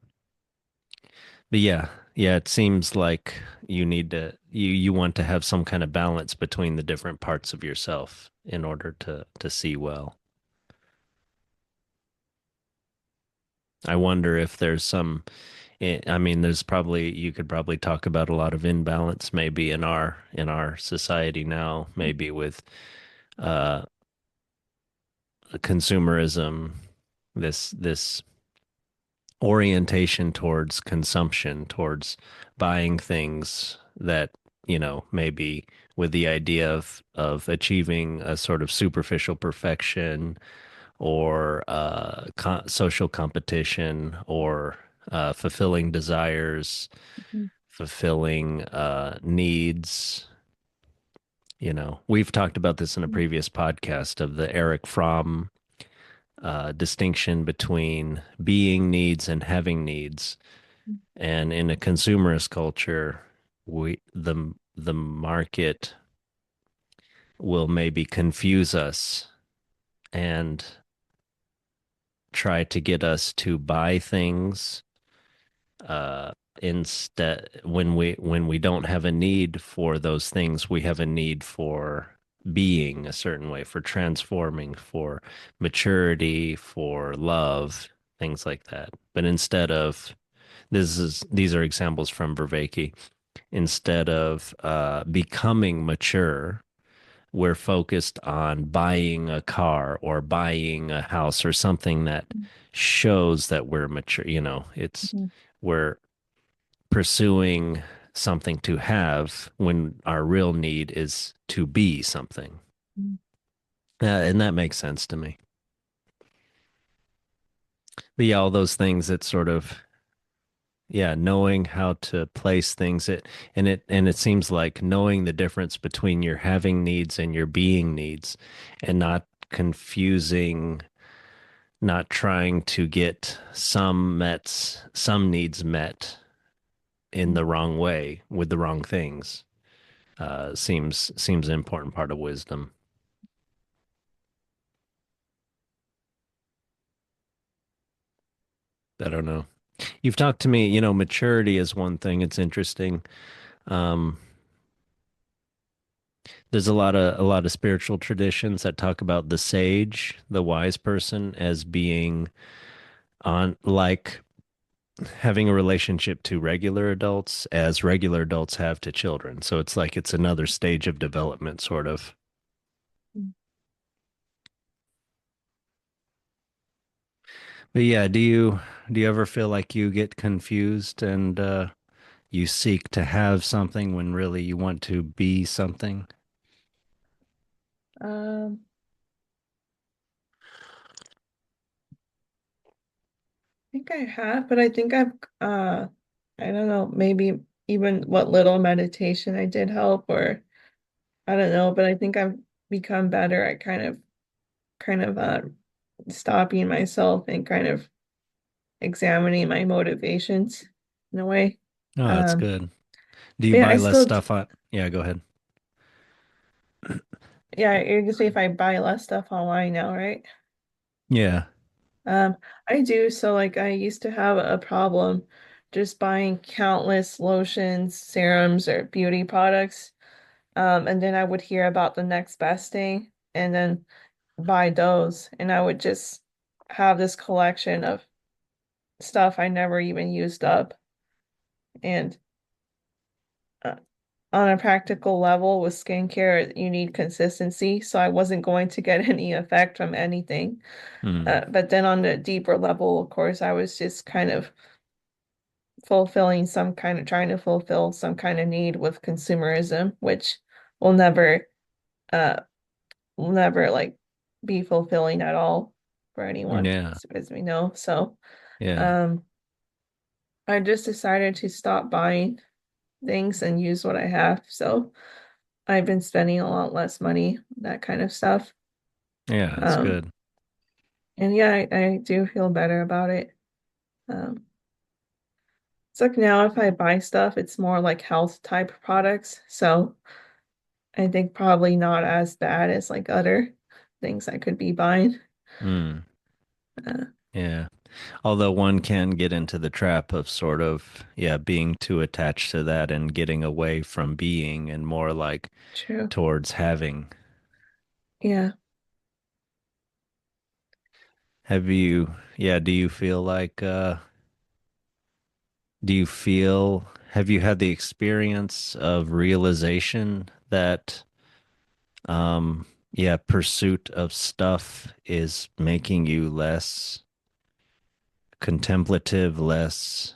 But yeah, yeah, it seems like you want to have some kind of balance between the different parts of yourself in order to see well. I wonder if there's some, I mean, there's probably, you could probably talk about a lot of imbalance maybe in our society now, maybe with uh consumerism, this orientation towards consumption, towards buying things that, maybe with the idea of achieving a sort of superficial perfection or social competition or fulfilling desires, Mhm. fulfilling needs. We've talked about this in a previous podcast of the Eric Fromm distinction between being needs and having needs. And in a consumerist culture, the market will maybe confuse us and try to get us to buy things uh instead when we don't have a need for those things. We have a need for being a certain way, for transforming, for maturity, for love, things like that. But instead of these are examples from Vervaeke. Instead of becoming mature, we're focused on buying a car or buying a house or something that shows that we're mature. It's Mhm. we're pursuing something to have when our real need is to be something. Mhm. And that makes sense to me. But yeah, all those things that sort of, yeah, knowing how to place things, it seems like knowing the difference between your having needs and your being needs, and not confusing, not trying to get some needs met in the wrong way with the wrong things. Seems an important part of wisdom. I don't know. You've talked to me, maturity is one thing. It's interesting. Um, there's a lot of spiritual traditions that talk about the sage, the wise person, as being on like having a relationship to regular adults as regular adults have to children. So it's like it's another stage of development, sort of. But yeah, do you ever feel like you get confused and you seek to have something when really you want to be something? Um, I think I have, but I think I don't know, maybe even what little meditation I did help, or I don't know, but I think I've become better at kind of stopping myself and kind of examining my motivations in a way. Oh, that's Um, good. Do you but yeah, buy less stuff on? Yeah, go ahead. yeah, you're gonna say if I buy less stuff online now, right? Yeah. Um, I do. So like I used to have a problem just buying countless lotions, serums, or beauty products. And then I would hear about the next best thing and then buy those. And I would just have this collection of stuff I never even used up. And uh, on a practical level with skincare, you need consistency. So I wasn't going to get any effect from anything. Hmm. But then on the deeper level, of course, I was just kind of fulfilling some kind of trying to fulfill some kind of need with consumerism, which will uh never like be fulfilling at all for anyone, Yeah. as we know. So Yeah. um I just decided to stop buying things and use what I have. So I've been spending a lot less money, that kind of stuff. Yeah, that's Um good. and yeah, I do feel better about it. Um it's like now if I buy stuff, it's more like health type products. So I think probably not as bad as like other things I could be buying. Hmm. Uh, Yeah. Although one can get into the trap of sort of, yeah, being too attached to that and getting away from being and more like true. towards having. Yeah. Have you, yeah, do you feel, have you had the experience of realization that, yeah, pursuit of stuff is making you less contemplative, less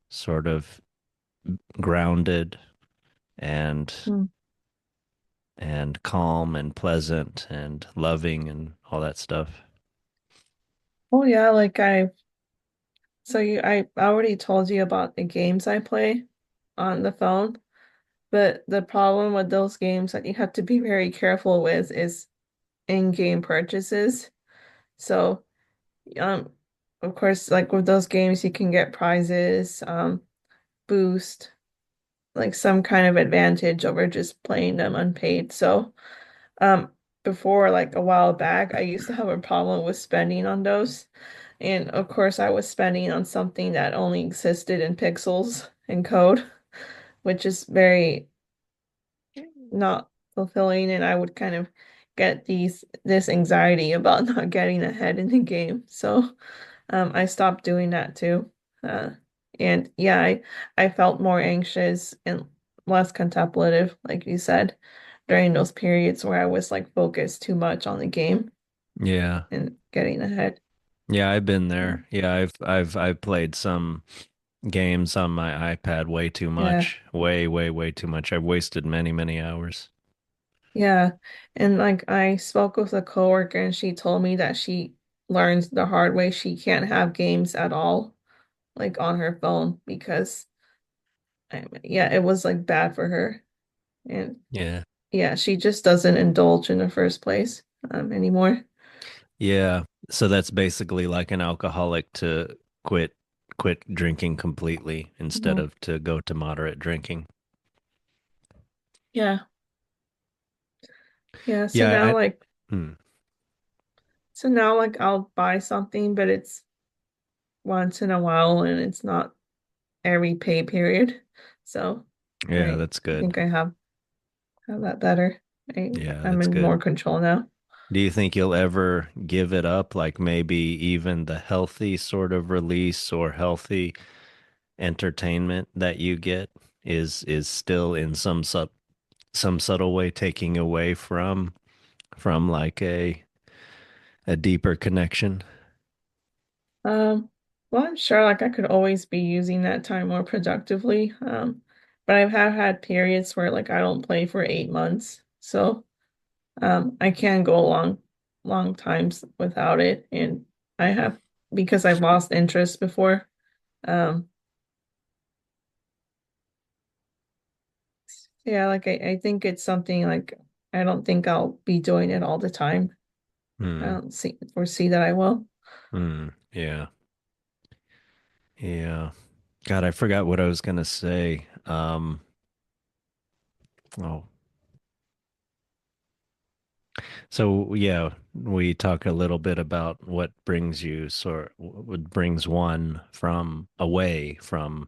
sort of grounded and Hmm. calm and pleasant and loving and all that stuff? Oh yeah, I already told you about the games I play on the phone, but the problem with those games that you have to be very careful with is in-game purchases. So, um, of course, like with those games, you can get prizes, boost, like some kind of advantage over just playing them unpaid. So, um, before like a while back, I used to have a problem with spending on those. And of course, I was spending on something that only existed in pixels and code, which is very not fulfilling. And I would kind of get this anxiety about not getting ahead in the game. So I stopped doing that too. Uh, and yeah, I felt more anxious and less contemplative, like you said, during those periods where I was like focused too much on the game Yeah. and getting ahead. Yeah, I've been Yeah. there. Yeah, I've played some games on my iPad way too Yeah. much. Way too much. I've wasted many hours. Yeah. And like I spoke with a coworker and she told me that she learned the hard way she can't have games at all, like on her phone because yeah, it was like bad for her. And Yeah. yeah, she just doesn't indulge in the first place anymore. Yeah. So that's basically like an alcoholic to quit quit drinking completely instead Mhm. of to go to moderate drinking. Yeah. Yeah. Yeah, hmm. So now like I'll buy something, but it's once in a while and it's not every pay period. So Yeah, that's I good. think I have that better. Yeah, I'm that's in more good. control now. Do you think you'll ever give it up? Like maybe even the healthy sort of release or healthy entertainment that you get is still in some subtle way taking away from like a deeper connection. Well, I'm sure like I could always be using that time more productively. But I have had periods where like I don't play for 8 months. So I can go long times without it. And I have because I've lost interest before. Um, yeah, like I think it's something like I don't think I'll be doing it all the time. I Hmm. don't see foresee that I will. Hmm. Yeah. Yeah. God, I forgot what I was gonna say. Oh, so yeah, we talk a little bit about what brings you sort what brings one from away from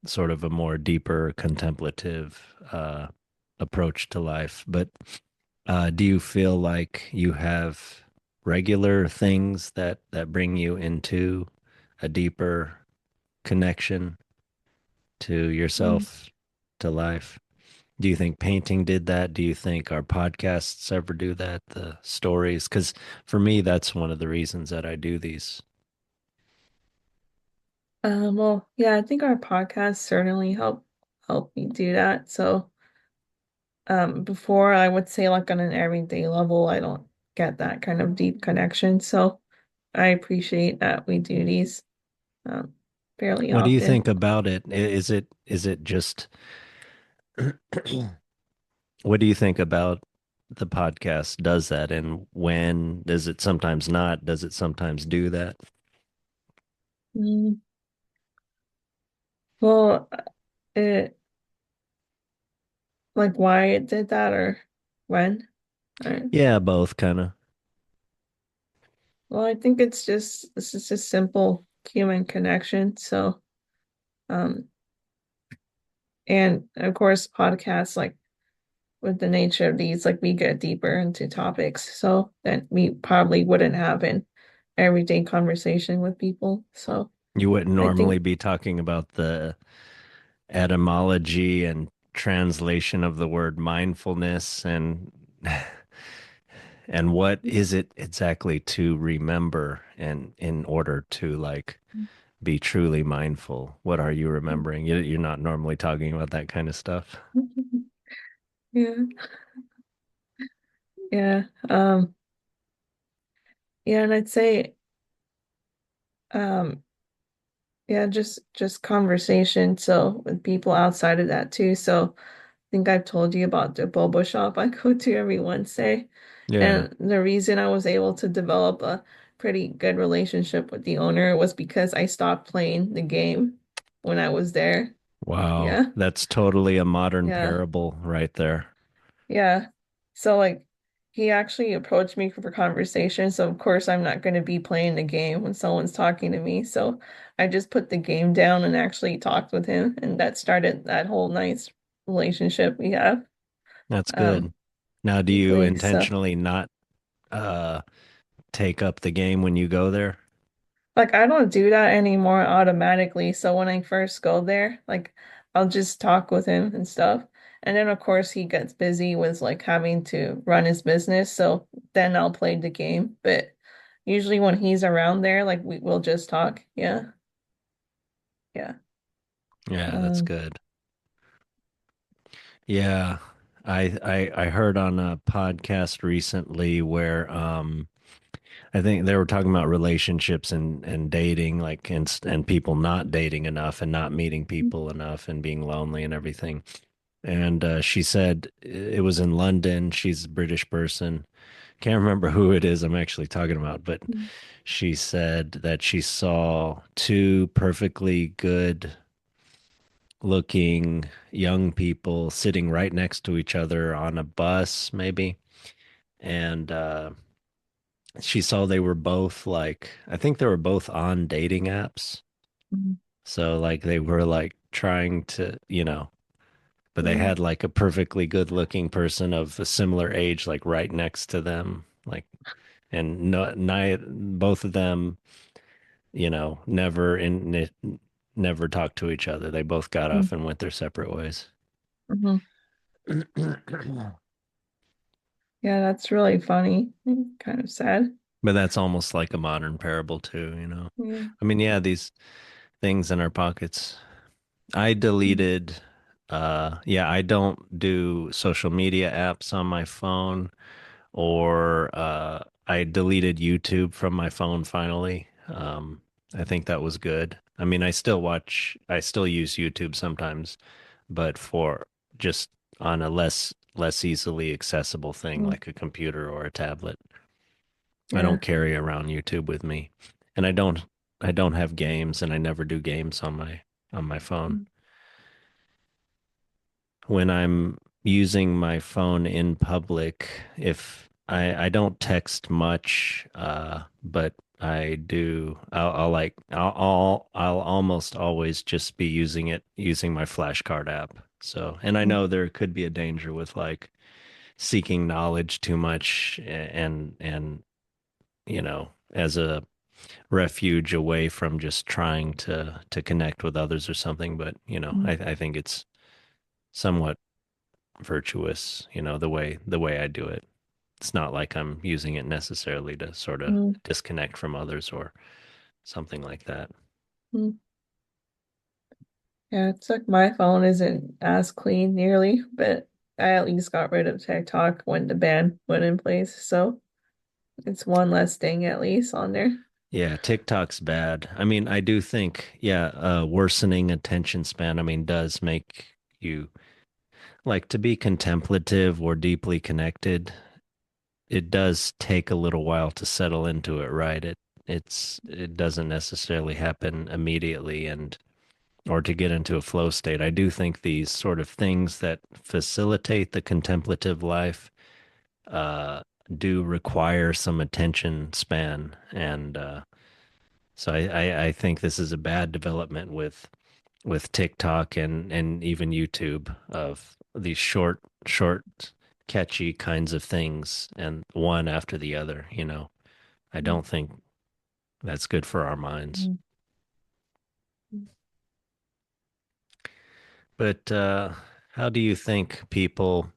sort of a more deeper contemplative approach to life. But do you feel like you have regular things that bring you into a deeper connection to Mm. yourself, to life? Do you think painting did that? Do you think our podcasts ever do that? The stories? Because for me, that's one of the reasons that I do these. Well, yeah, I think our podcast certainly help me do that. So, before I would say like on an everyday level, I don't get that kind of deep connection. So, I appreciate that we do these um fairly What do you often. think about it? Is it just what do you think about the podcast does that, and when does it sometimes not? Does it sometimes do that? Mm, well, it like why it did that or when? Uh, Yeah, both kind of. well, I think this is just simple human connection. So, um, and of course, podcasts like with the nature of these, like we get deeper into topics, so that we probably wouldn't have in everyday conversation with people. So You wouldn't I normally think be talking about the etymology and translation of the word mindfulness and what is it exactly to remember and in order to like be truly mindful. What are you remembering? You're not normally talking about that kind of stuff. yeah, yeah, yeah, and I'd say um yeah, just conversation. So with people outside of that too. So I think I've told you about the boba shop I go to every Wednesday. Yeah. And the reason I was able to develop a pretty good relationship with the owner was because I stopped playing the game when I was there. Wow. Yeah. That's totally a modern Yeah. parable right there. Yeah. So like he actually approached me for conversation. So of course I'm not going to be playing the game when someone's talking to me. So I just put the game down and actually talked with him, and that started that whole nice relationship we have. That's Um, good. Now, do he you plays so intentionally not uh take up the game when you go there? like I don't do that anymore automatically. So when I first go there, like I'll just talk with him and stuff. And then of course he gets busy with like having to run his business. So then I'll play the game. But usually when he's around there, like we'll just talk. Yeah. Yeah. Yeah, that's Um, good. Yeah. I heard on a podcast recently where I think they were talking about relationships and dating like and people not dating enough and not meeting people enough and being lonely and everything. And she said it was in London. She's a British person. Can't remember who it is I'm actually talking about, but she said that she saw two perfectly good looking young people sitting right next to each other on a bus, maybe. And she saw they were both like, I think they were both on dating apps. Mhm. So, like, they were like trying to, but they Yeah. had like a perfectly good looking person of a similar age, like right next to them. Like, and no, both of them, never talked to each other. They both got Mm-hmm. up and went their separate ways. Mm-hmm. Yeah, that's really funny. Kind of sad. But that's almost like a modern parable too. Yeah. I mean, yeah, these things in our pockets. I deleted yeah, I don't do social media apps on my phone or I deleted YouTube from my phone finally. I think that was good. I mean, I still use YouTube sometimes, but for just on a less easily accessible thing Mm-hmm. like a computer or a tablet. I Yeah. don't carry around YouTube with me. And I don't have games and I never do games on my phone. When I'm using my phone in public, if I don't text much, but I do, I'll like, I'll almost always just be using my flashcard app. So, and I know there could be a danger with like seeking knowledge too much and, as a refuge away from just trying to connect with others or something. But, I think it's somewhat virtuous, the way I do it. It's not like I'm using it necessarily to sort of Mm-hmm. disconnect from others or something like that. Yeah, it's like my phone isn't as clean nearly, but I at least got rid of TikTok when the ban went in place. So it's one less thing at least on there. Yeah, TikTok's bad. I mean, I do think, yeah, worsening attention span, I mean, does make you like to be contemplative or deeply connected. It does take a little while to settle into it, right? It doesn't necessarily happen immediately and or to get into a flow state. I do think these sort of things that facilitate the contemplative life uh, do require some attention span, and so I think this is a bad development with TikTok and even YouTube of these short, catchy kinds of things, and one after the other. I Mm, don't think. That's good for our minds. Mhm. But how do you think people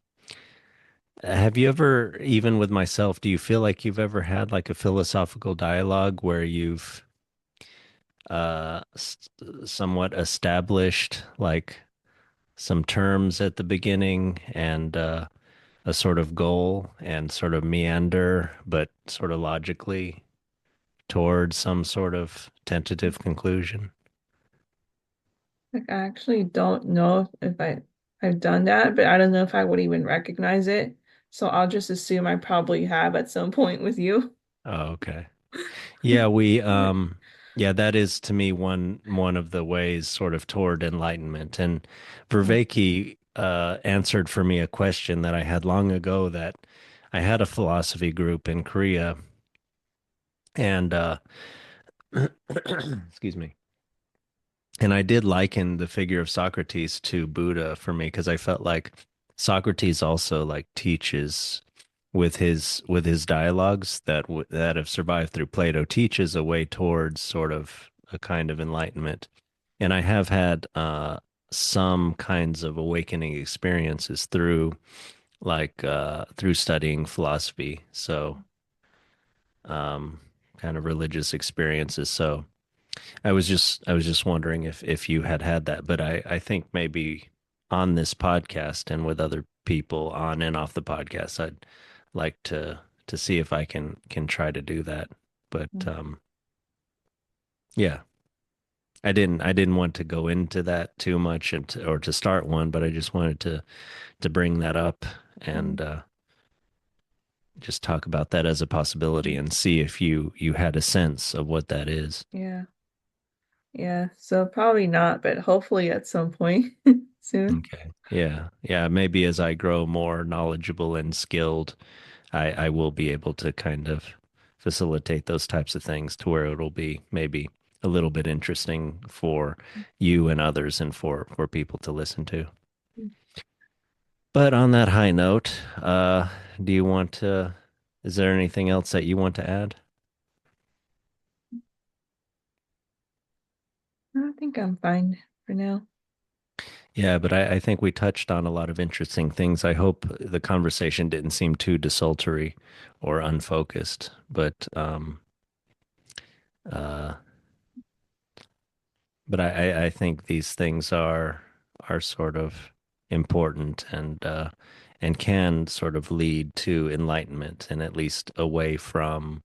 have you ever, even with myself, do you feel like you've ever had like a philosophical dialogue where you've somewhat established like some terms at the beginning and a sort of goal and sort of meander, but sort of logically towards some sort of tentative conclusion? Like I actually don't know if I've done that, but I don't know if I would even recognize it. So I'll just assume I probably have at some point with you. Oh, okay. Yeah, yeah, that is to me one of the ways sort of toward enlightenment. And Vervaeke answered for me a question that I had long ago that I had a philosophy group in Korea and excuse me. And I did liken the figure of Socrates to Buddha for me because I felt like Socrates also like teaches with his dialogues that have survived through Plato teaches a way towards sort of a kind of enlightenment. And I have had some kinds of awakening experiences through through studying philosophy. So um kind of religious experiences. So I was just wondering if you had had that, but I think maybe on this podcast and with other people on and off the podcast, I'd like to see if I can try to do that. But yeah, I didn't want to go into that too much or to start one, but I just wanted to bring that up and just talk about that as a possibility and see if you had a sense of what that is. Yeah. Yeah. So probably not, but hopefully at some point soon. Okay. Yeah. Yeah. Maybe as I grow more knowledgeable and skilled, I will be able to kind of facilitate those types of things to where it'll be maybe a little bit interesting for you and others and for people to listen to. But on that high note, do you want to, is there anything else that you want to add? I think I'm fine for now. Yeah, but I think we touched on a lot of interesting things. I hope the conversation didn't seem too desultory or unfocused, uh, but I think these things are sort of important and can sort of lead to enlightenment and at least away from,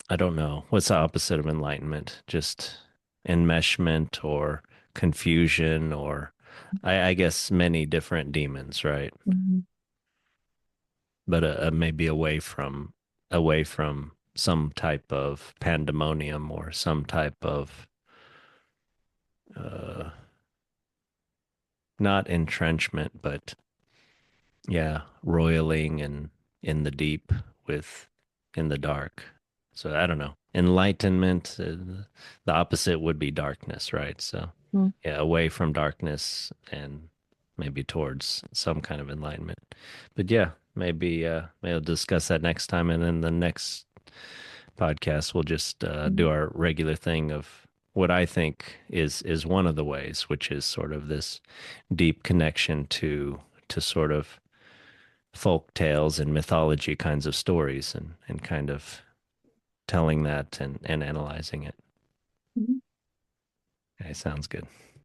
I don't know, what's the opposite of enlightenment? Just enmeshment or confusion or I guess many different demons, right? Mhm. But maybe away from some type of pandemonium or some type of uh, not entrenchment, but yeah, roiling and in the deep with in the dark. So I don't know. Enlightenment, the opposite would be darkness, right? So Mm. yeah, away from darkness and maybe towards some kind of enlightenment. But yeah, maybe I'll discuss that next time, and then the next podcast we'll just do Mhm. our regular thing of what I think is one of the ways, which is sort of this deep connection to sort of folk tales and mythology kinds of stories and kind of telling that and analyzing it. Mhm. Okay, sounds good.